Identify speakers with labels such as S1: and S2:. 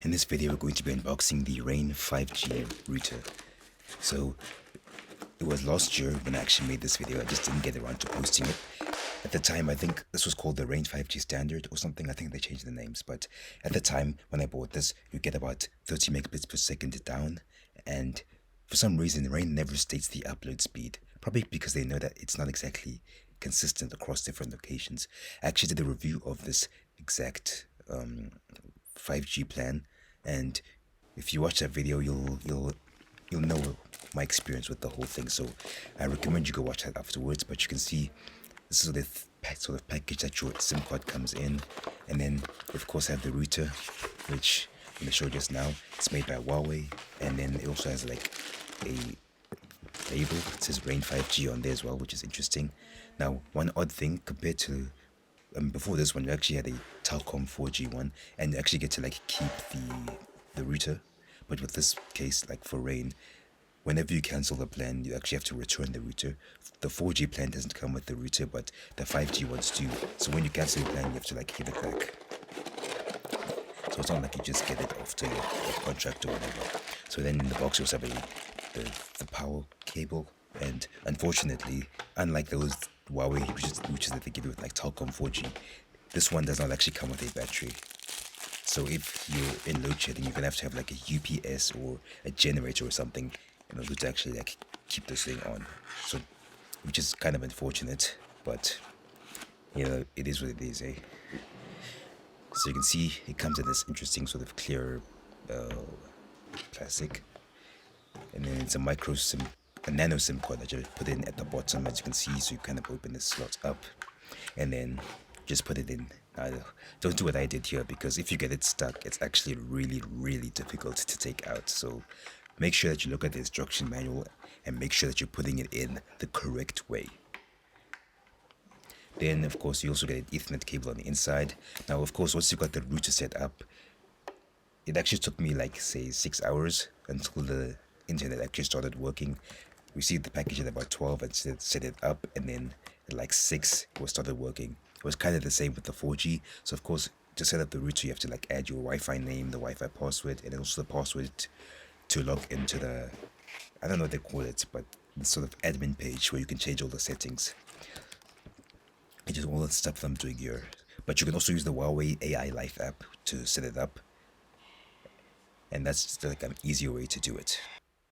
S1: In this video, we're going to be unboxing the Rain 5G router. So, it was last year when I actually made this video. I just didn't get around to posting it. At the time, I think this was called the Rain 5G Standard or something. I think they changed the names. But at the time, when I bought this, you get about 30 megabits per second down. And for some reason, Rain never states the upload speed. Probably because they know that it's not exactly consistent across different locations. I actually did a review of this exact 5G plan, and if you watch that video, you'll know my experience with the whole thing. So I recommend you go watch that afterwards. But you can see this is the sort of package that your SIM card comes in, and then of course I have the router, which I'm gonna show just now. It's made by Huawei, and then it also has like a label. It says Rain 5G on there as well, which is interesting. Now, one odd thing compared to before this one, you actually had a Telkom 4G one, and you actually get to like keep the router. But with this case, like for Rain, whenever you cancel the plan, you actually have to return the router. The 4G plan doesn't come with the router, but the 5G ones do. So when you cancel the plan, you have to like give it back. So it's not like you just get it after your contract or whatever. So then in the box you also have the power cable, and unfortunately, unlike those Huawei routers that they give you with like Telkom 4G, this one does not actually come with a battery. So if you're in load shedding, you're gonna have to have like a UPS or a generator or something in order to actually like keep this thing on. So, which is kind of unfortunate, but you know, it is what it is, eh? So you can see it comes in this interesting sort of clear plastic, and then it's a nano SIM card that you put in at the bottom, as you can see. So you kind of open the slot up and then just put it in. Don't do what I did here, because if you get it stuck, it's actually really difficult to take out. So make sure that you look at the instruction manual and make sure that you're putting it in the correct way. Then of course you also get an Ethernet cable on the inside. Now of course, once you got the router set up, it actually took me like say 6 hours until the internet actually started working. Received the package at about 12 and set it up, and then at like 6 it was started working. It was kind of the same with the 4G. So of course, to set up the router, you have to like add your Wi-Fi name, the Wi-Fi password, and also the password to log into the, I don't know what they call it, but the sort of admin page where you can change all the settings. It's just all the stuff that I'm doing here. But you can also use the Huawei AI Life app to set it up, and that's just like an easier way to do it.